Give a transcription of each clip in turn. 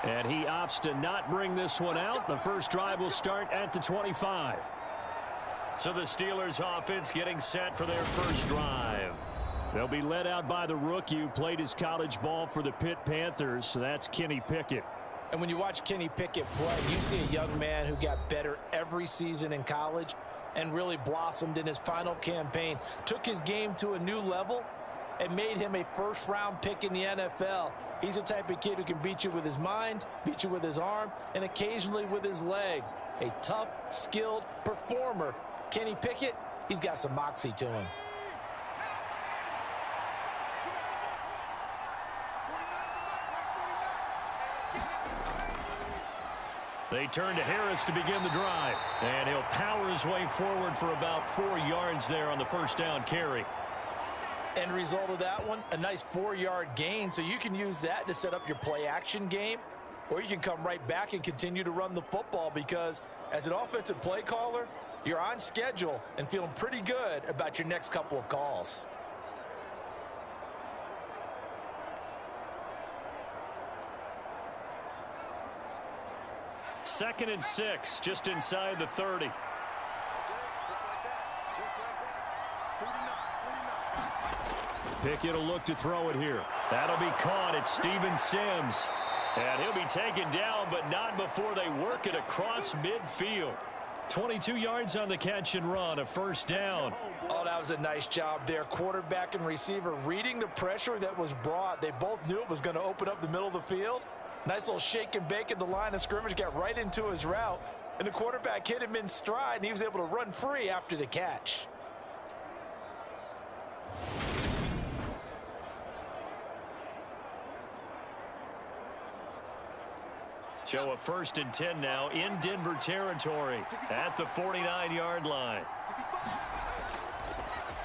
And he opts to not bring this one out. The first drive will start at the 25. So the Steelers offense getting set for their first drive. They'll be led out by the rookie who played his college ball for the Pitt Panthers. So that's Kenny Pickett. And when you watch Kenny Pickett play, you see a young man who got better every season in college and really blossomed in his final campaign. Took his game to a new level and made him a first-round pick in the NFL. He's the type of kid who can beat you with his mind, beat you with his arm, and occasionally with his legs. A tough, skilled performer. Kenny Pickett, he's got some moxie to him. They turn to Harris to begin the drive. And he'll power his way forward for about 4 yards there on the first down carry. End result of that one, a nice 4-yard gain. So you can use that to set up your play-action game, or you can come right back and continue to run the football because as an offensive play caller, you're on schedule and feeling pretty good about your next couple of calls. Second and 6, just inside the 30. Pickett will look to throw it here. That'll be caught. It's Steven Sims. And he'll be taken down, but not before they work it across midfield. 22 yards on the catch and run, a first down. Oh, that was a nice job there. Quarterback and receiver reading the pressure that was brought. They both knew it was going to open up the middle of the field. Nice little shake and bake at the line of scrimmage, got right into his route. And the quarterback hit him in stride, and he was able to run free after the catch. So a 1st and 10 now in Denver territory at the 49-yard line.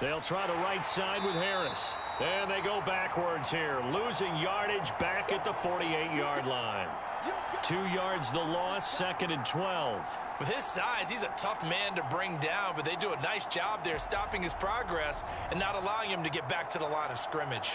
They'll try the right side with Harris. And they go backwards here, losing yardage back at the 48-yard line. 2 yards the loss, 2nd and 12. With his size, he's a tough man to bring down, but they do a nice job there stopping his progress and not allowing him to get back to the line of scrimmage.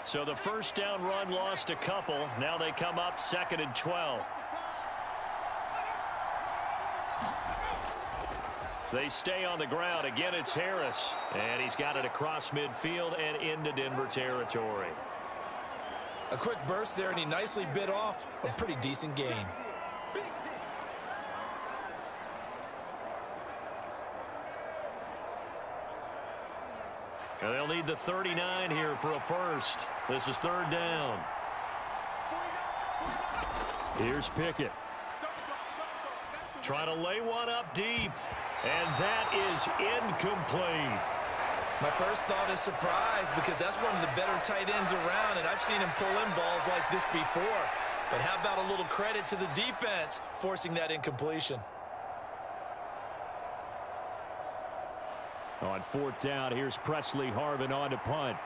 So the first down run lost a couple. Now they come up 2nd and 12. They stay on the ground. Again, it's Harris. And he's got it across midfield and into Denver territory. A quick burst there, and he nicely bit off a pretty decent gain. And they'll need the 39 here for a first. This is 3rd down. Here's Pickett. Trying to lay one up deep. And that is incomplete. My first thought is surprise because that's one of the better tight ends around, and I've seen him pull in balls like this before. But how about a little credit to the defense forcing that incompletion? On 4th down, here's Presley Harvin on to punt.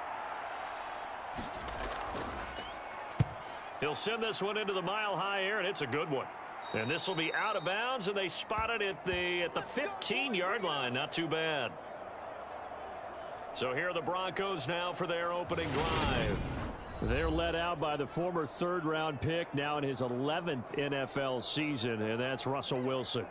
He'll send this one into the mile-high air, and it's a good one. And this will be out of bounds, and they spot it at the 15-yard line. Not too bad. So here are the Broncos now for their opening drive. They're led out by the former 3rd-round pick, now in his 11th NFL season, and that's Russell Wilson.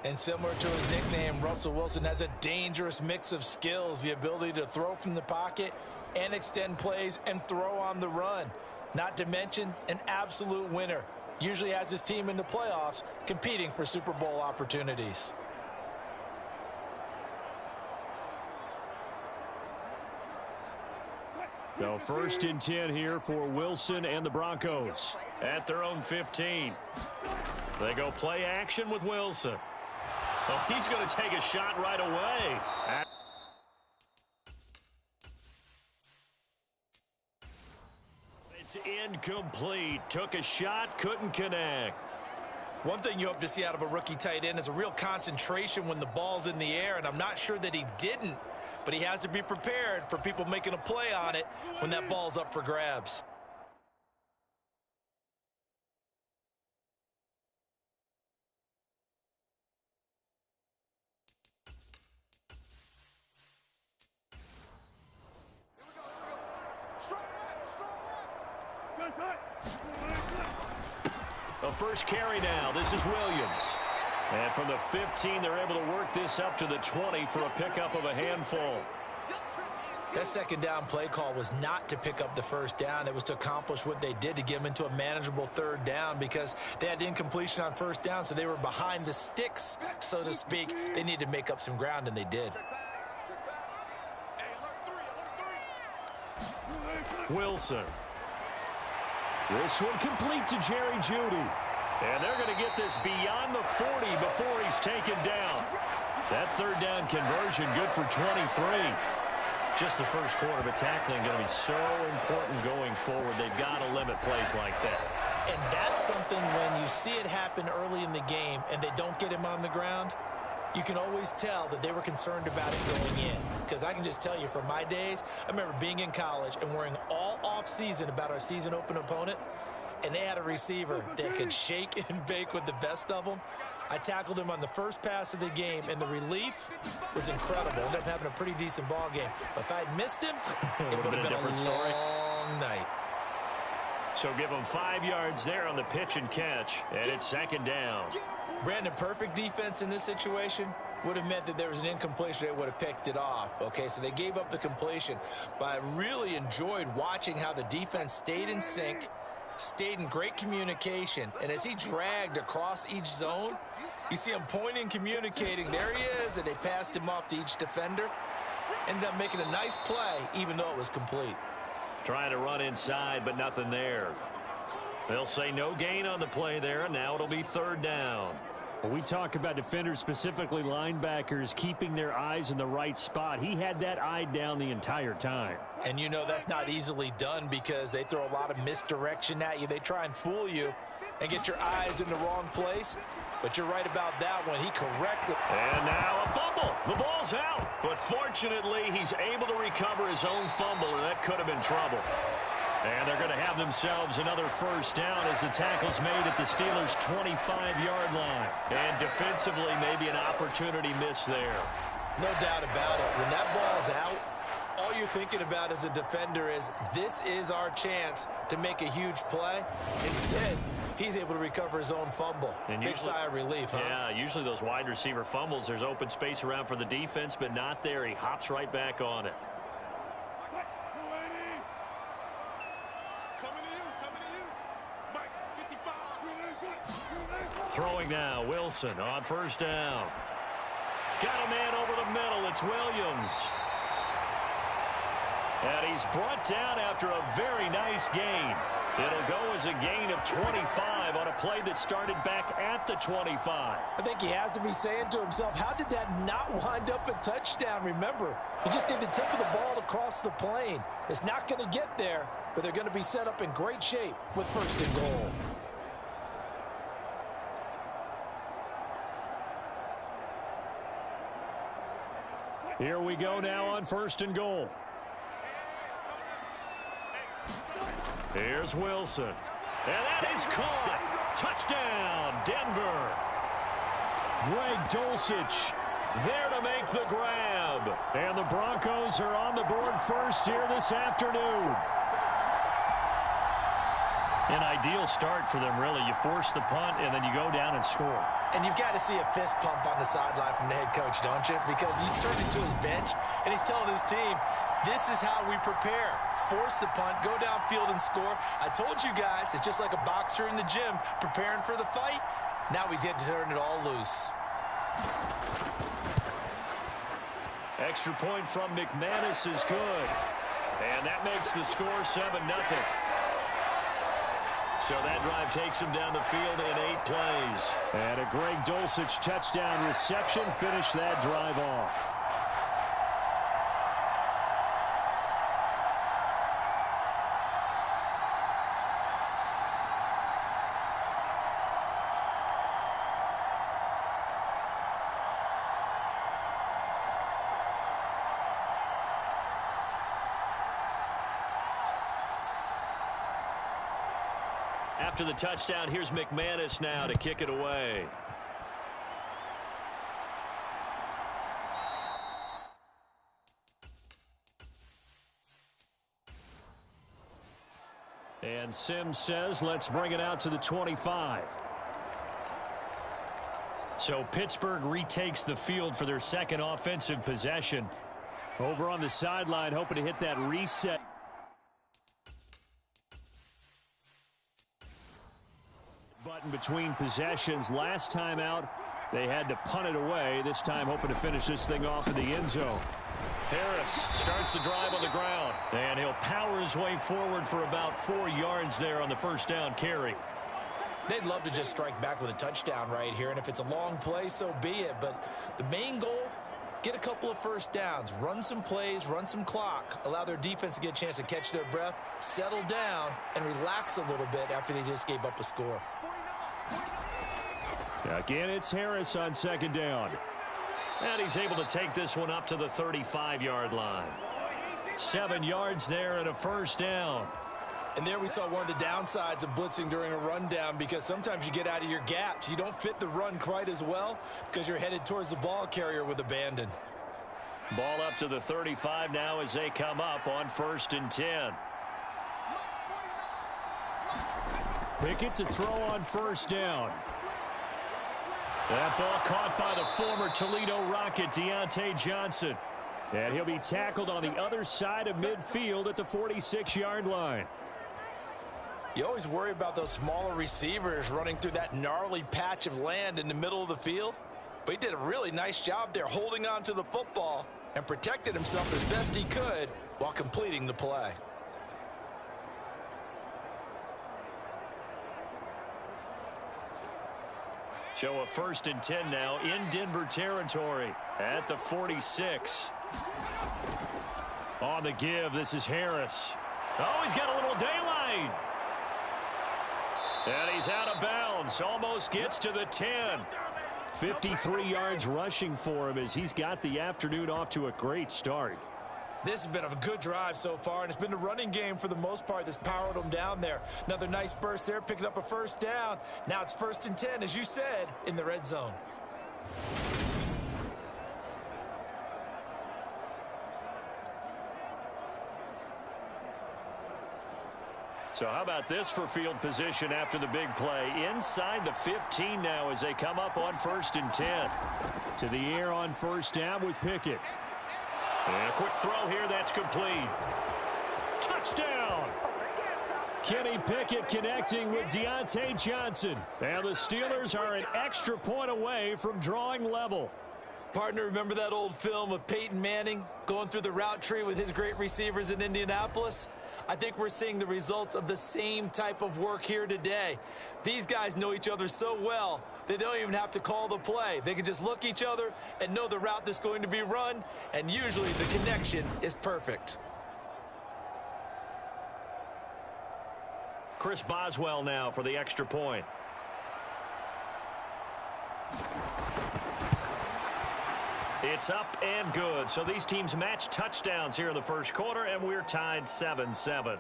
And similar to his nickname, Russell Wilson has a dangerous mix of skills, the ability to throw from the pocket and extend plays and throw on the run. Not to mention an absolute winner. Usually has his team in the playoffs competing for Super Bowl opportunities. So 1st and 10 here for Wilson and the Broncos at their own 15. They go play action with Wilson. Oh, he's going to take a shot right away. It's incomplete. Took a shot, couldn't connect. One thing you hope to see out of a rookie tight end is a real concentration when the ball's in the air, and I'm not sure that he didn't, but he has to be prepared for people making a play on it when that ball's up for grabs. A first carry now. This is Williams. And from the 15, they're able to work this up to the 20 for a pickup of a handful. That second down play call was not to pick up the first down. It was to accomplish what they did, to get them into a manageable third down, because they had incompletion on first down, so they were behind the sticks, so to speak. They needed to make up some ground, and they did. Wilson. This one complete to Jerry Jeudy. And they're going to get this beyond the 40 before he's taken down. That third down conversion good for 23. Just the first quarter, but tackling going to be so important going forward. They've got to limit plays like that. And that's something when you see it happen early in the game and they don't get him on the ground, you can always tell that they were concerned about it going in. Because I can just tell you from my days, I remember being in college and worrying all off-season about our season open opponent, and they had a receiver that could shake and bake with the best of them. I tackled him on the first pass of the game, and the relief was incredible. Ended up having a pretty decent ball game. But if I had missed him, it would have been a different story. Long night. So give him 5 yards there on the pitch and catch, and it's second down. Brandon, perfect defense in this situation would have meant that there was an incompletion. They would have picked it off. Okay, so they gave up the completion. But I really enjoyed watching how the defense stayed in sync, stayed in great communication, and as he dragged across each zone, you see him pointing, communicating. There he is, and they passed him off to each defender. Ended up making a nice play, even though it was complete. Trying to run inside, but nothing there. They'll say no gain on the play there, and now it'll be third down. Well, we talk about defenders, specifically linebackers, keeping their eyes in the right spot. He had that eye down the entire time. And you know that's not easily done because they throw a lot of misdirection at you. They try and fool you and get your eyes in the wrong place. But you're right about that one. He corrected. And now a fumble. The ball's out. But fortunately, he's able to recover his own fumble, and that could have been trouble. And they're going to have themselves another first down as the tackle's made at the Steelers' 25-yard line. And defensively, maybe an opportunity miss there. No doubt about it. When that ball's out, all you're thinking about as a defender is, this is our chance to make a huge play. Instead, he's able to recover his own fumble. And big sigh of relief, huh? Yeah, usually those wide receiver fumbles, there's open space around for the defense, but not there. He hops right back on it. Throwing now, Wilson on first down. Got a man over the middle. It's Williams. And he's brought down after a very nice gain. It'll go as a gain of 25 on a play that started back at the 25. I think he has to be saying to himself, how did that not wind up a touchdown? Remember, he just did the tip of the ball across the plane. It's not going to get there, but they're going to be set up in great shape with first and goal. Here we go now on first and goal. Here's Wilson. And that is caught. Touchdown, Denver. Greg Dulcich there to make the grab. And the Broncos are on the board first here this afternoon. An ideal start for them, really. You force the punt, and then you go down and score. And you've got to see a fist pump on the sideline from the head coach, don't you? Because he's turning to his bench, and he's telling his team, this is how we prepare. Force the punt, go downfield and score. I told you guys, it's just like a boxer in the gym preparing for the fight. Now we get to turn it all loose. Extra point from McManus is good. And that makes the score 7-0. So that drive takes him down the field in 8 plays. And a Greg Dulcich touchdown reception finished that drive off. After the touchdown, here's McManus now to kick it away. And Sims says, let's bring it out to the 25. So Pittsburgh retakes the field for their second offensive possession. Over on the sideline, hoping to hit that reset. Button between possessions. Last time out, they had to punt it away. This time hoping to finish this thing off in the end zone. Harris starts the drive on the ground, and he'll power his way forward for about 4 yards there on the first down carry. They'd love to just strike back with a touchdown right here, and if it's a long play, so be it. But the main goal, get a couple of first downs, run some plays, run some clock, allow their defense to get a chance to catch their breath, settle down, and relax a little bit after they just gave up a score. Again, it's Harris on second down. And he's able to take this one up to the 35-yard line. 7 yards there and a first down. And there we saw one of the downsides of blitzing during a rundown, because sometimes you get out of your gaps. You don't fit the run quite as well because you're headed towards the ball carrier with abandon. Ball up to the 35 now as they come up on 1st and 10. Pickett to throw on first down. That ball caught by the former Toledo Rocket, Deontay Johnson. And he'll be tackled on the other side of midfield at the 46-yard line. You always worry about those smaller receivers running through that gnarly patch of land in the middle of the field. But he did a really nice job there holding on to the football and protected himself as best he could while completing the play. So a 1st and 10 now in Denver territory at the 46. On the give, this is Harris. Oh, he's got a little daylight. And he's out of bounds. Almost gets to the 10. 53 yards rushing for him as he's got the afternoon off to a great start. This has been a good drive so far, and it's been the running game for the most part that's powered them down there. Another nice burst there, picking up a first down. Now it's 1st and 10, as you said, in the red zone. So how about this for field position after the big play? Inside the 15 now as they come up on 1st and 10. To the air on first down with Pickett. And a quick throw here, that's complete. Touchdown! Kenny Pickett connecting with Deontay Johnson. And the Steelers are an extra point away from drawing level. Partner, remember that old film of Peyton Manning going through the route tree with his great receivers in Indianapolis? I think we're seeing the results of the same type of work here today. These guys know each other so well they don't even have to call the play. They can just look each other and know the route that's going to be run, and usually the connection is perfect. Chris Boswell now for the extra point. It's up and good. So these teams match touchdowns here in the first quarter, and we're tied 7-7.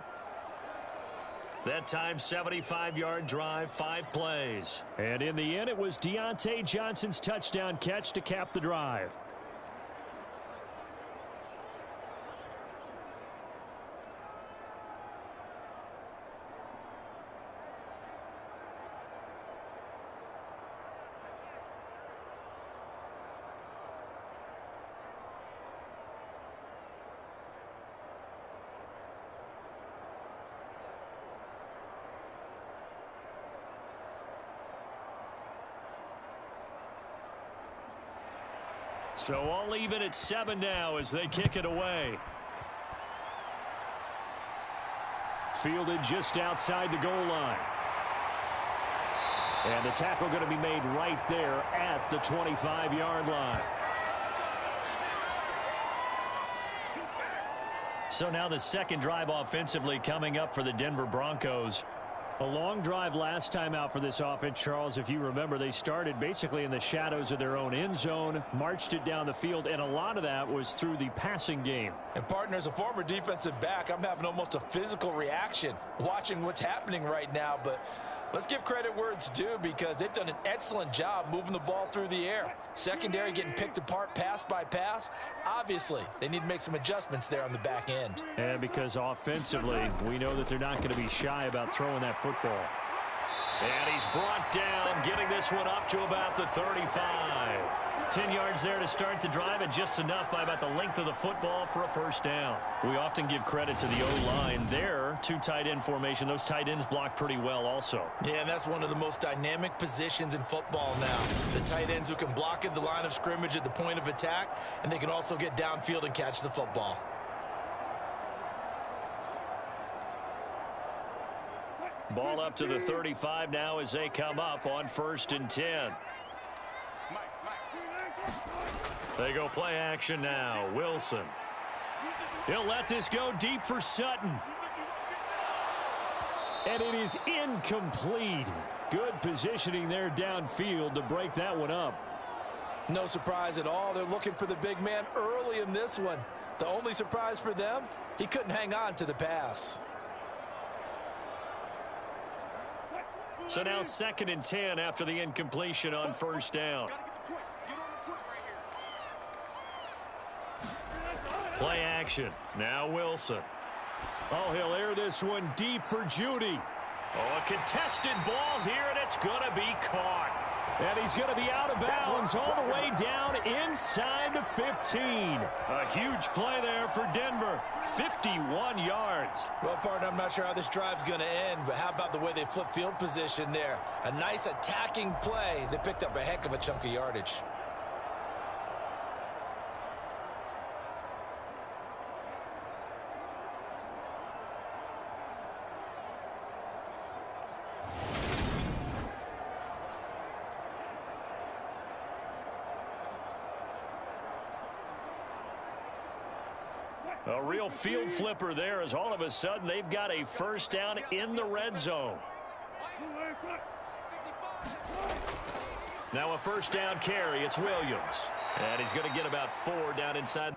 That time, 75-yard drive, 5 plays. And in the end, it was Deontay Johnson's touchdown catch to cap the drive. So all even at 7 now as they kick it away. Fielded just outside the goal line. And the tackle going to be made right there at the 25-yard line. So now the second drive offensively coming up for the Denver Broncos. A long drive last time out for this offense, Charles. If you remember, they started basically in the shadows of their own end zone, marched it down the field, and a lot of that was through the passing game. And partner, as a former defensive back, I'm having almost a physical reaction watching what's happening right now. But Let's give credit where it's due because they've done an excellent job moving the ball through the air. Secondary getting picked apart pass by pass. Obviously, they need to make some adjustments there on the back end. And because offensively, we know that they're not going to be shy about throwing that football. And he's brought down, getting this one up to about the 35. 10 yards there to start the drive, and just enough by about the length of the football for a first down. We often give credit to the O-line there. Two tight end formation. Those tight ends block pretty well also. Yeah, and that's one of the most dynamic positions in football now. The tight ends who can block at the line of scrimmage at the point of attack, and they can also get downfield and catch the football. Ball up to the 35 now as they come up on 1st and 10. They go play action now. Wilson. He'll let this go deep for Sutton. And it is incomplete. Good positioning there downfield to break that one up. No surprise at all. They're looking for the big man early in this one. The only surprise for them, he couldn't hang on to the pass. So now 2nd and 10 after the incompletion on 1st down. Play action. Now Wilson. Oh, he'll air this one deep for Judy. Oh, a contested ball here, and it's going to be caught. And he's going to be out of bounds all the way down inside the 15. A huge play there for Denver. 51 yards. Well, partner, I'm not sure how this drive's going to end, but how about the way they flip field position there? A nice attacking play. They picked up a heck of a chunk of yardage. A real field flipper there as all of a sudden they've got a first down in the red zone. Now a first down carry. It's Williams. And he's going to get about 4 down inside.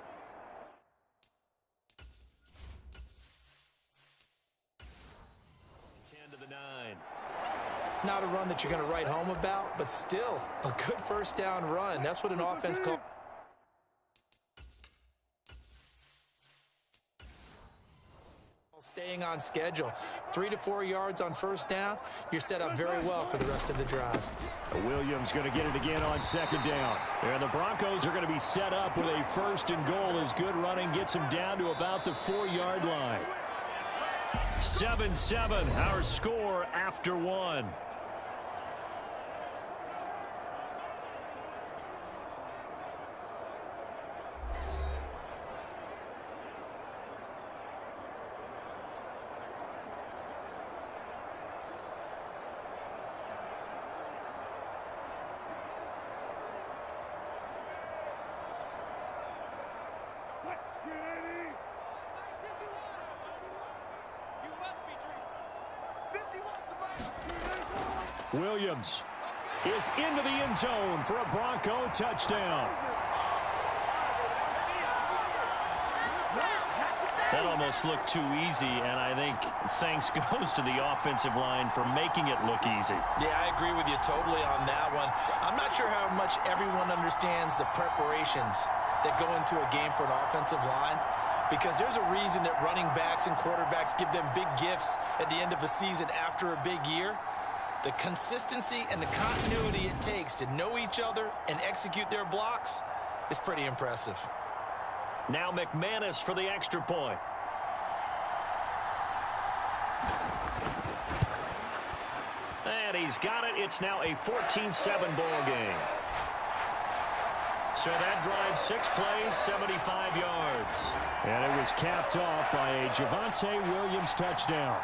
To the 9. Not a run that you're going to write home about, but still a good first down run. That's what an offense calls. Staying on schedule. 3 to 4 yards on first down. You're set up very well for the rest of the drive. Williams going to get it again on 2nd down. And the Broncos are going to be set up with a 1st and goal as good running gets them down to about the 4-yard line. 7-7, our score after 1. Williams is into the end zone for a Bronco touchdown. That almost looked too easy, and I think thanks goes to the offensive line for making it look easy. Yeah, I agree with you totally on that one. I'm not sure how much everyone understands the preparations that go into a game for an offensive line, because there's a reason that running backs and quarterbacks give them big gifts at the end of a season after a big year. The consistency and the continuity it takes to know each other and execute their blocks is pretty impressive. Now McManus for the extra point. And he's got it. It's now a 14-7 ball game. So that drive 6 plays, 75 yards. And it was capped off by a Javonte Williams touchdown.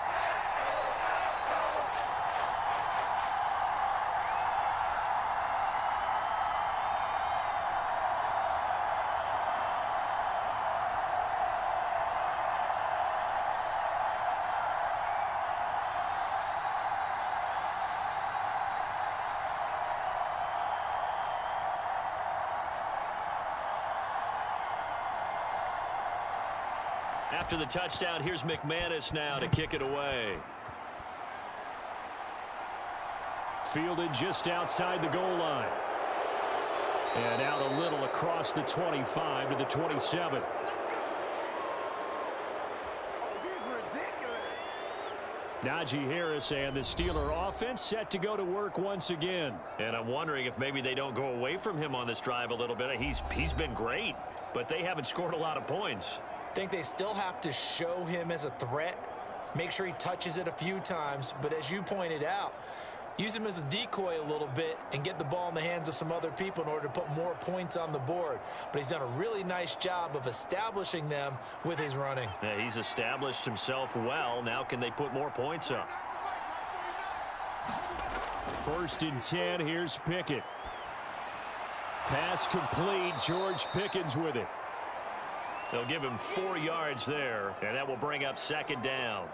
After the touchdown, here's McManus now to kick it away. Fielded just outside the goal line. And out a little across the 25 to the 27. Najee Harris and the Steeler offense set to go to work once again. And I'm wondering if maybe they don't go away from him on this drive a little bit. He's been great, but they haven't scored a lot of points. I think they still have to show him as a threat. Make sure he touches it a few times. But as you pointed out, use him as a decoy a little bit and get the ball in the hands of some other people in order to put more points on the board. But he's done a really nice job of establishing them with his running. Yeah, he's established himself well. Now can they put more points up? 1st and 10. Here's Pickett. Pass complete. George Pickens with it. They'll give him 4 yards there, and that will bring up 2nd down.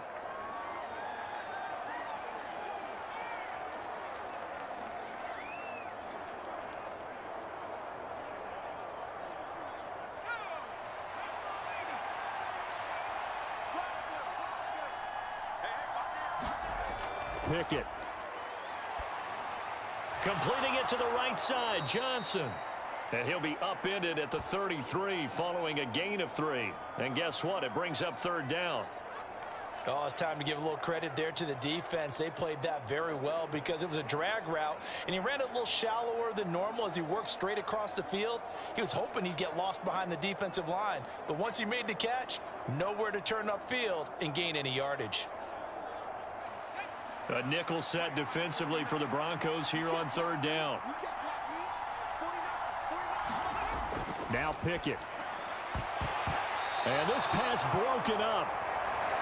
Pickett. Completing it to the right side, Johnson. And he'll be upended at the 33 following a gain of 3. And guess what? It brings up 3rd down. Oh, it's time to give a little credit there to the defense. They played that very well because it was a drag route, and he ran a little shallower than normal as he worked straight across the field. He was hoping he'd get lost behind the defensive line, but once he made the catch, nowhere to turn upfield and gain any yardage. A nickel set defensively for the Broncos here on 3rd down. Now Pickett. And this pass broken up.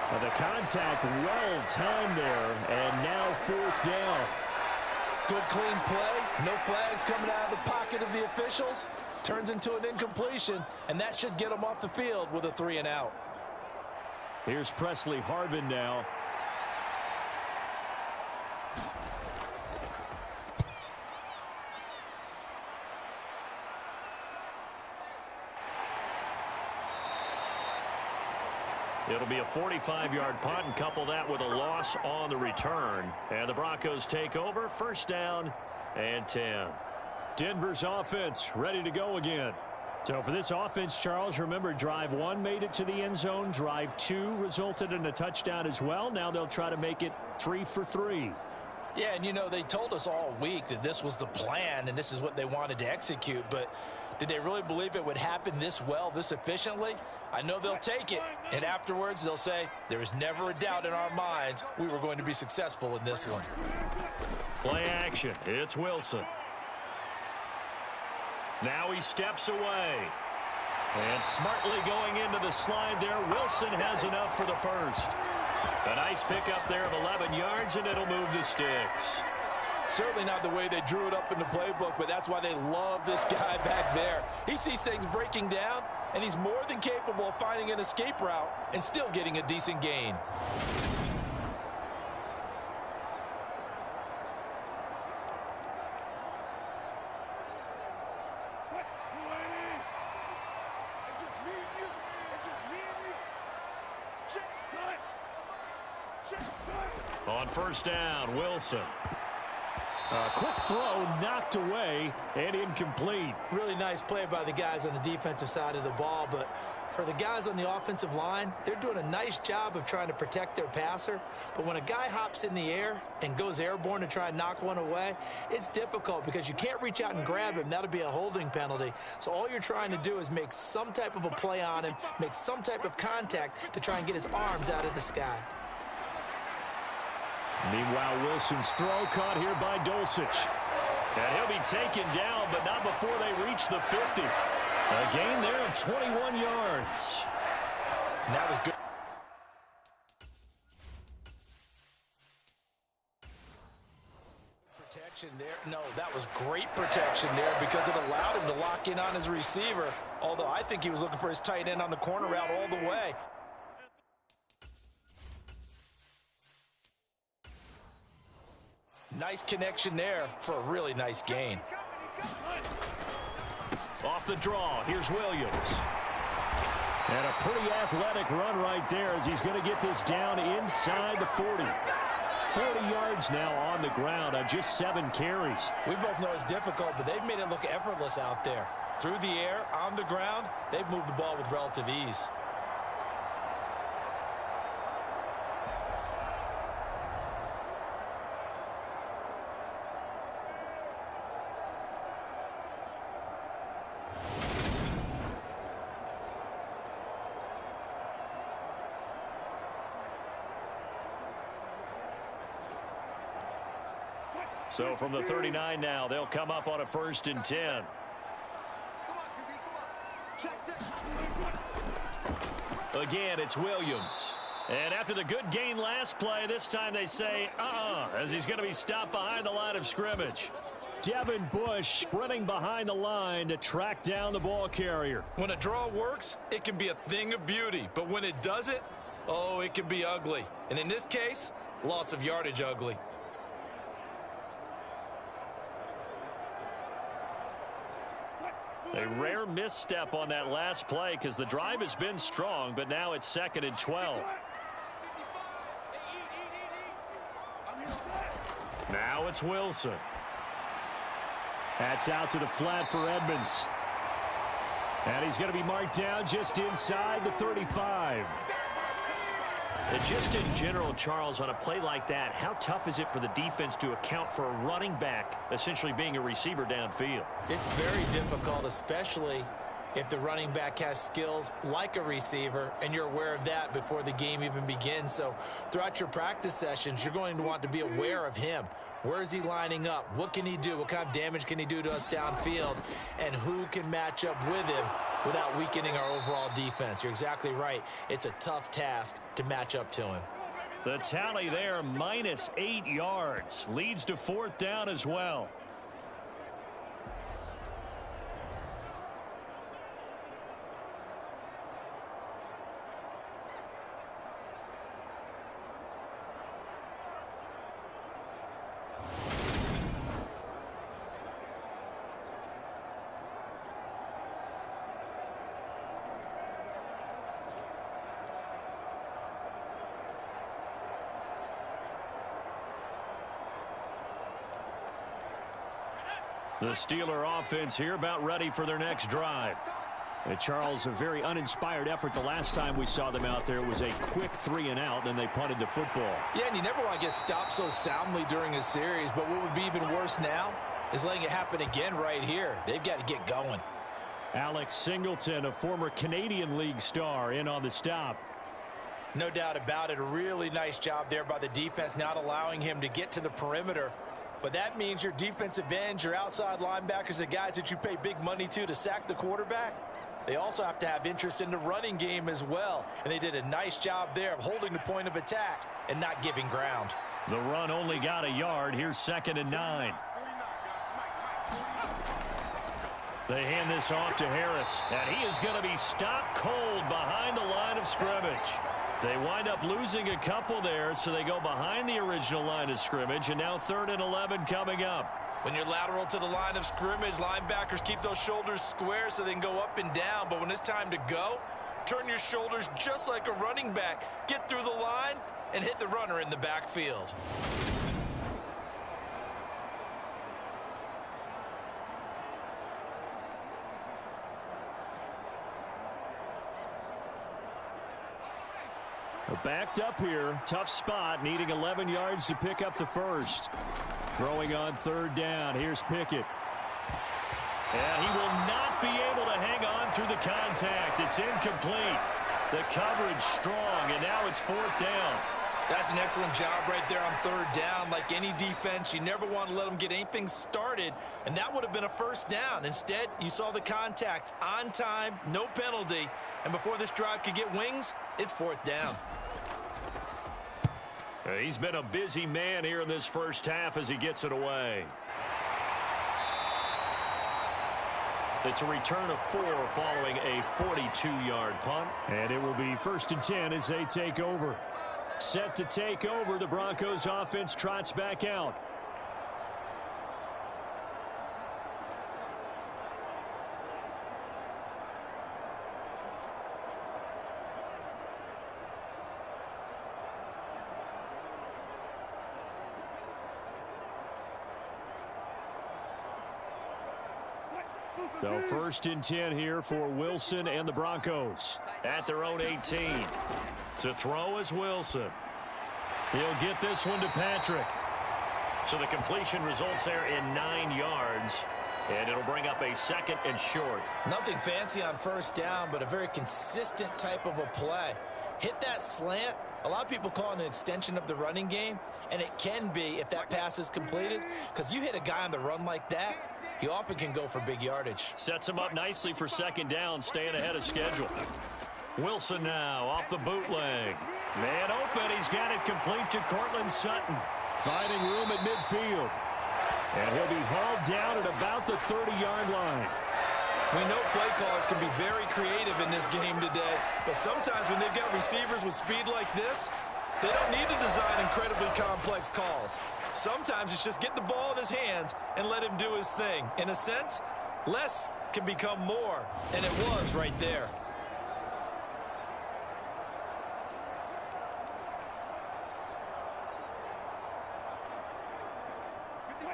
And the contact well timed there, and now 4th down. Good clean play. No flags coming out of the pocket of the officials. Turns into an incompletion, and that should get him off the field with a 3 and out. Here's Presley Harvin now. It'll be a 45-yard punt and couple that with a loss on the return. And the Broncos take over. 1st down and 10. Denver's offense ready to go again. So for this offense, Charles, remember drive 1 made it to the end zone. Drive 2 resulted in a touchdown as well. Now they'll try to make it 3 for 3. Yeah, and you know, they told us all week that this was the plan and this is what they wanted to execute. But did they really believe it would happen this well, this efficiently? I know they'll take it, and afterwards they'll say, there was never a doubt in our minds we were going to be successful in this one. Play action. It's Wilson. Now he steps away. And smartly going into the slide there, Wilson has enough for the 1st. A nice pickup there of 11 yards, and it'll move the sticks. Certainly not the way they drew it up in the playbook, but that's why they love this guy back there. He sees things breaking down, and he's more than capable of finding an escape route and still getting a decent gain. On 1st down, Wilson. A quick throw knocked away and incomplete. Really nice play by the guys on the defensive side of the ball, but for the guys on the offensive line, they're doing a nice job of trying to protect their passer. But when a guy hops in the air and goes airborne to try and knock one away, it's difficult because you can't reach out and grab him. That'll be a holding penalty. So all you're trying to do is make some type of a play on him, make some type of contact to try and get his arms out of the sky. Meanwhile, Wilson's throw caught here by Dulcich. And he'll be taken down, but not before they reach the 50. A gain there of 21 yards. And that was good. Protection there. No, that was great protection there because it allowed him to lock in on his receiver. Although I think he was looking for his tight end on the corner route all the way. Nice connection there for a really nice gain. Off the draw, here's Williams. And a pretty athletic run right there as he's going to get this down inside the 40. 40 yards now on the ground on just 7 carries. We both know it's difficult, but they've made it look effortless out there. Through the air, on the ground, they've moved the ball with relative ease. So from the 39 now, they'll come up on a 1st and 10. Again, it's Williams. And after the good gain last play, this time they say, as he's going to be stopped behind the line of scrimmage. Devin Bush sprinting behind the line to track down the ball carrier. When a draw works, it can be a thing of beauty. But when it doesn't, oh, it can be ugly. And in this case, loss of yardage ugly. A rare misstep on that last play because the drive has been strong, but now it's 2nd and 12. Now it's Wilson. That's out to the flat for Edmonds. And he's going to be marked down just inside the 35. And just in general, Charles, on a play like that, how tough is it for the defense to account for a running back essentially being a receiver downfield? It's very difficult, especially if the running back has skills like a receiver, and you're aware of that before the game even begins. So throughout your practice sessions, you're going to want to be aware of him. Where is he lining up? What can he do? What kind of damage can he do to us downfield? And who can match up with him without weakening our overall defense? You're exactly right. It's a tough task to match up to him. The tally there, minus 8 yards. Leads to 4th down as well. The Steeler offense here about ready for their next drive. And Charles, a very uninspired effort the last time we saw them out there was a quick 3 and out, and they punted the football. Yeah, and you never want to get stopped so soundly during a series, but what would be even worse now is letting it happen again right here. They've got to get going. Alex Singleton, a former Canadian League star, in on the stop. No doubt about it. A really nice job there by the defense, not allowing him to get to the perimeter. But that means your defensive ends, your outside linebackers, the guys that you pay big money to sack the quarterback, they also have to have interest in the running game as well. And they did a nice job there of holding the point of attack and not giving ground. The run only got a yard. Here's 2nd and 9. They hand this off to Harris, and he is going to be stopped cold behind the line of scrimmage. They wind up losing a couple there, so they go behind the original line of scrimmage, and now 3rd and 11 coming up. When you're lateral to the line of scrimmage, linebackers keep those shoulders square so they can go up and down. But when it's time to go, turn your shoulders just like a running back. Get through the line and hit the runner in the backfield. Backed up here, tough spot, needing 11 yards to pick up the first. Throwing on 3rd down, here's Pickett. And he will not be able to hang on through the contact. It's incomplete. The coverage strong, and now it's 4th down. That's an excellent job right there on 3rd down. Like any defense, you never want to let them get anything started, and that would have been a 1st down. Instead, you saw the contact on time, no penalty, and before this drive could get wings, it's 4th down. He's been a busy man here in this first half as he gets it away. It's a return of 4 following a 42-yard punt. And it will be 1st and 10 as they take over. Set to take over, the Broncos offense trots back out. So 1st and 10 here for Wilson and the Broncos. At their own 18. To throw is Wilson. He'll get this one to Patrick. So the completion results there in 9 yards. And it'll bring up a 2nd and short. Nothing fancy on 1st down, but a very consistent type of a play. Hit that slant. A lot of people call it an extension of the running game, and it can be if that pass is completed, because you hit a guy on the run like that, he often can go for big yardage. Sets him up nicely for 2nd down, staying ahead of schedule. Wilson now off the bootleg. Man open, he's got it complete to Cortland Sutton. Finding room at midfield. And he'll be hauled down at about the 30-yard line. We know play callers can be very creative in this game today, but sometimes when they've got receivers with speed like this, they don't need to design incredibly complex calls. Sometimes it's just get the ball in his hands and let him do his thing. In a sense, less can become more, and it was right there.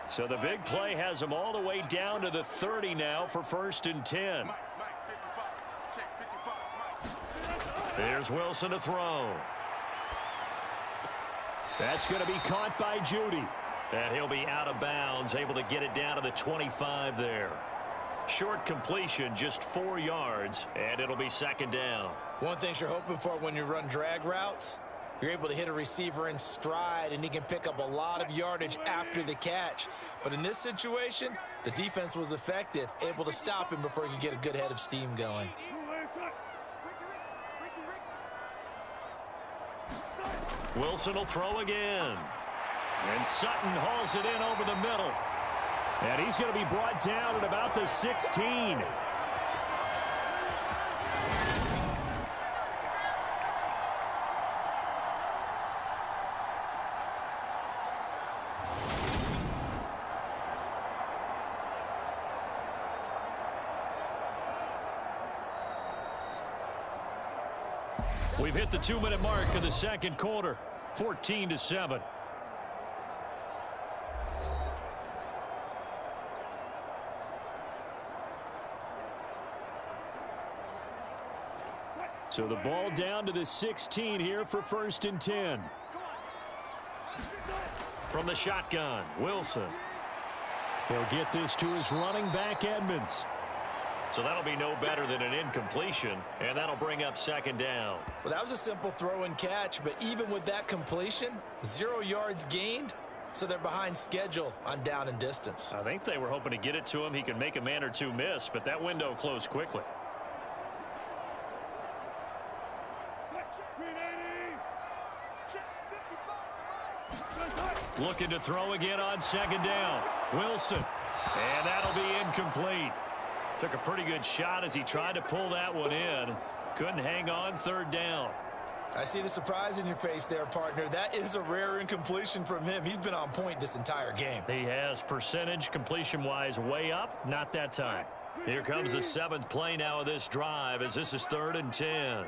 So the big play has him all the way down to the 30 now for 1st and 10. There's Wilson to throw. That's going to be caught by Judy. And he'll be out of bounds, able to get it down to the 25 there. Short completion, just 4 yards, and it'll be 2nd down. One thing you're hoping for when you run drag routes, you're able to hit a receiver in stride, and he can pick up a lot of yardage after the catch. But in this situation, the defense was effective, able to stop him before he could get a good head of steam going. Wilson will throw again. And Sutton hauls it in over the middle. And he's going to be brought down at about the 16. We've hit the 2-minute mark of the 2nd quarter, 14-7. So the ball down to the 16 here for 1st and 10. From the shotgun, Wilson. He'll get this to his running back, Edmonds. So that'll be no better than an incompletion, and that'll bring up 2nd down. Well, that was a simple throw and catch, but even with that completion, 0 yards gained, so they're behind schedule on down and distance. I think they were hoping to get it to him. He could make a man or two miss, but that window closed quickly. Looking to throw again on 2nd down. Wilson. And that'll be incomplete. Took a pretty good shot as he tried to pull that one in. Couldn't hang on 3rd down. I see the surprise in your face there, partner. That is a rare incompletion from him. He's been on point this entire game. He has percentage completion-wise way up. Not that time. Here comes the 7th play now of this drive as this is 3rd and 10.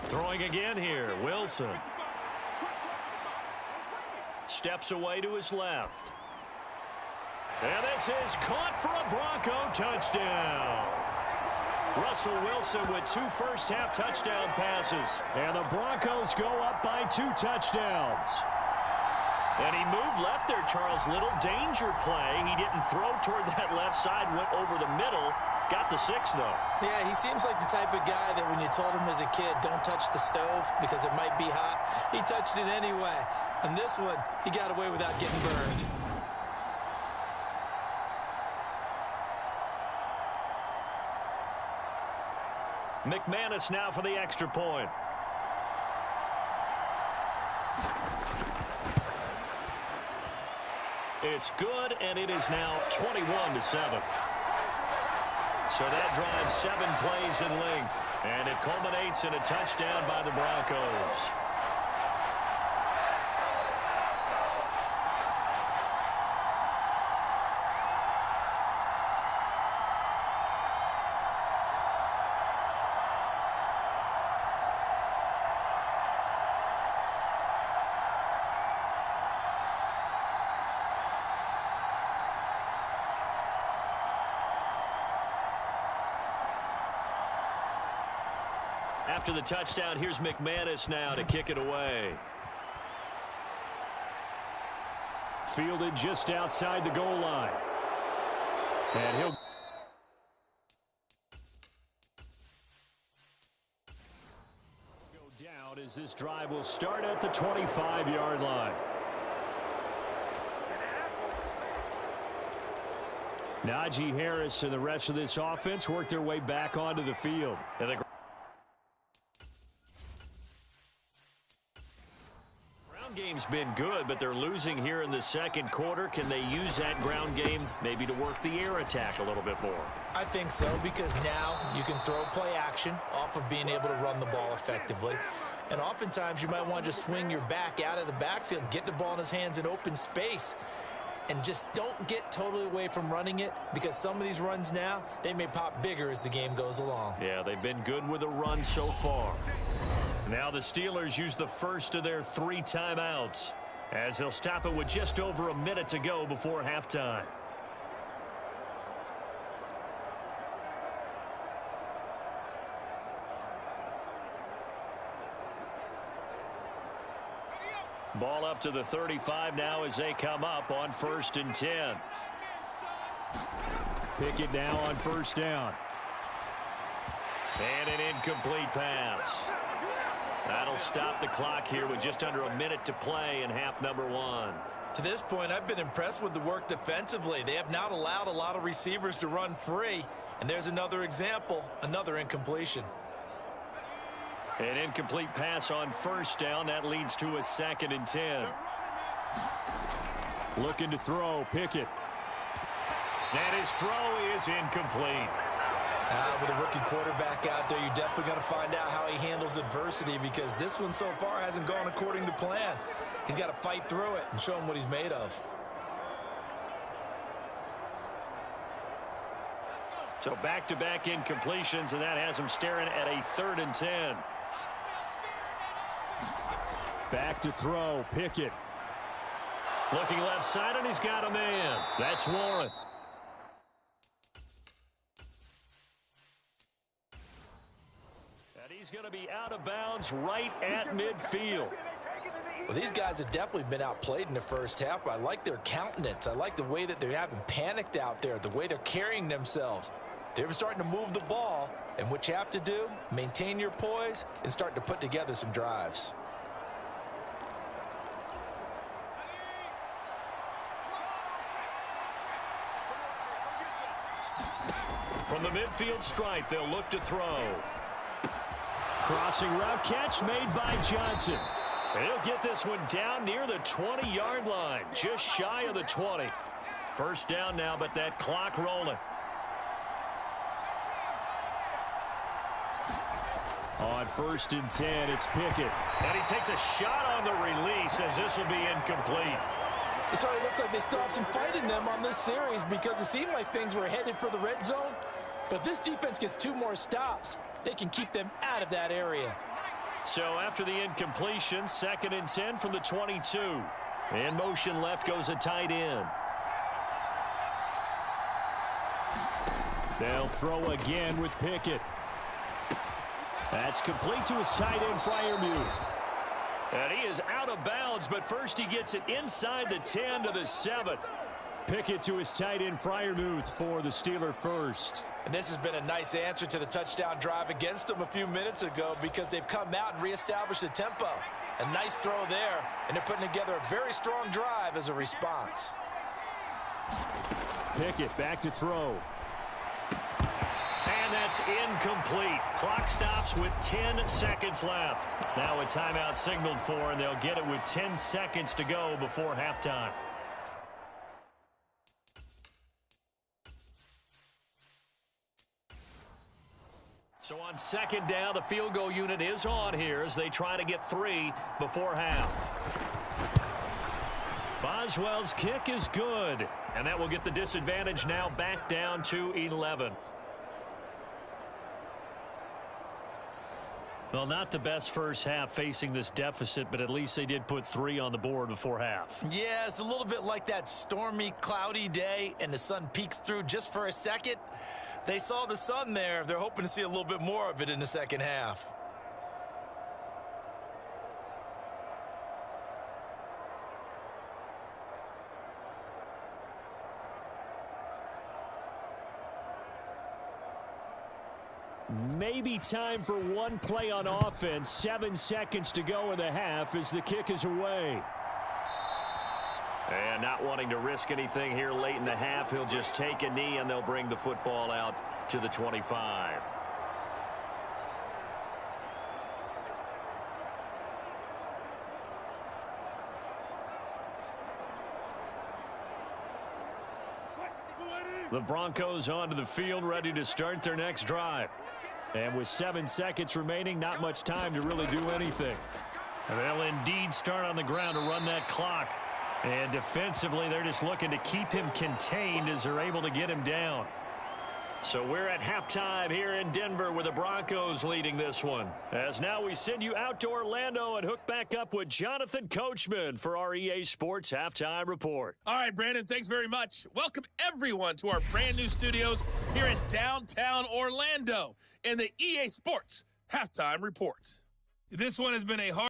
Throwing again here, Wilson. Steps away to his left. And this is caught for a Bronco touchdown. Russell Wilson with 2 first-half touchdown passes. And the Broncos go up by 2 touchdowns. And he moved left there, Charles. Little danger play. He didn't throw toward that left side, went over the middle. Got the 6, though. Yeah, he seems like the type of guy that when you told him as a kid, don't touch the stove because it might be hot, he touched it anyway. And this one, he got away without getting burned. McManus now for the extra point. It's good, and it is now 21-7. So that drives 7 plays in length, and it culminates in a touchdown by the Broncos. After the touchdown, here's McManus now to kick it away. Fielded just outside the goal line. And he'll go down as this drive will start at the 25-yard line. Najee Harris and the rest of this offense work their way back onto the field. And the ground game's been good, but they're losing here in the second quarter. Can they use that ground game maybe to work the air attack a little bit more? I think so, because now you can throw play action off of being able to run the ball effectively. And oftentimes you might want to just swing your back out of the backfield and get the ball in his hands in open space. And just don't get totally away from running it, because some of these runs now, they may pop bigger as the game goes along. Yeah, they've been good with a run so far. Now the Steelers use the first of their 3 timeouts as they'll stop it with just over a minute to go before halftime. Ball up to the 35 now as they come up on 1st and 10. Pickett now on 1st down. And an incomplete pass. That'll stop the clock here with just under a minute to play in half number 1. To this point, I've been impressed with the work defensively. They have not allowed a lot of receivers to run free. And there's another example, another incompletion. An incomplete pass on 1st down. That leads to a 2nd and 10. Looking to throw, Pickett. And his throw is incomplete. With a rookie quarterback out there, you're definitely going to find out how he handles adversity, because this one so far hasn't gone according to plan. He's got to fight through it and show him what he's made of. So back-to-back incompletions, and that has him staring at a 3rd and 10. Back to throw, Pickett. Looking left side, and he's got a man. That's Warren. And he's going to be out of bounds right at midfield. Well, these guys have definitely been outplayed in the first half. I like their countenance. I like the way that they haven't panicked out there, the way they're carrying themselves. They're starting to move the ball, and what you have to do, maintain your poise and start to put together some drives. From the midfield stripe, they'll look to throw. Crossing route catch made by Johnson. He'll get this one down near the 20-yard line, just shy of the 20. 1st down now, but that clock rolling. On 1st and 10, it's Pickett. And he takes a shot on the release as this will be incomplete. It sort of looks like they still have some fight in them on this series, because it seemed like things were headed for the red zone. But if this defense gets 2 more stops, they can keep them out of that area. So after the incompletion, 2nd and 10 from the 22. In motion left goes a tight end. They'll throw again with Pickett. That's complete to his tight end, Freiermuth. And he is out of bounds, but first he gets it inside the 10 to the 7. Pickett to his tight end, Freiermuth, for the Steeler first. And this has been a nice answer to the touchdown drive against them a few minutes ago, because they've come out and reestablished the tempo. A nice throw there, and they're putting together a very strong drive as a response. Pickett back to throw. And that's incomplete. Clock stops with 10 seconds left. Now a timeout signaled for, and they'll get it with 10 seconds to go before halftime. So on 2nd down, the field goal unit is on here as they try to get 3 before half. Boswell's kick is good, and that will get the disadvantage now back down to 11. Well, not the best first half facing this deficit, but at least they did put 3 on the board before half. Yeah, it's a little bit like that stormy, cloudy day, and the sun peeks through just for a second. They saw the sun there. They're hoping to see a little bit more of it in the second half. Maybe time for one play on offense. 7 seconds to go in the half as the kick is away. And not wanting to risk anything here late in the half, he'll just take a knee and they'll bring the football out to the 25. The Broncos onto the field, ready to start their next drive. And with 7 seconds remaining, not much time to really do anything. They'll indeed start on the ground to run that clock. And defensively, they're just looking to keep him contained as they're able to get him down. So we're at halftime here in Denver with the Broncos leading this one. As now we send you out to Orlando and hook back up with Jonathan Coachman for our EA Sports Halftime Report. All right, Brandon, thanks very much. Welcome, everyone, to our brand-new studios here in downtown Orlando in the EA Sports Halftime Report. This one has been a hard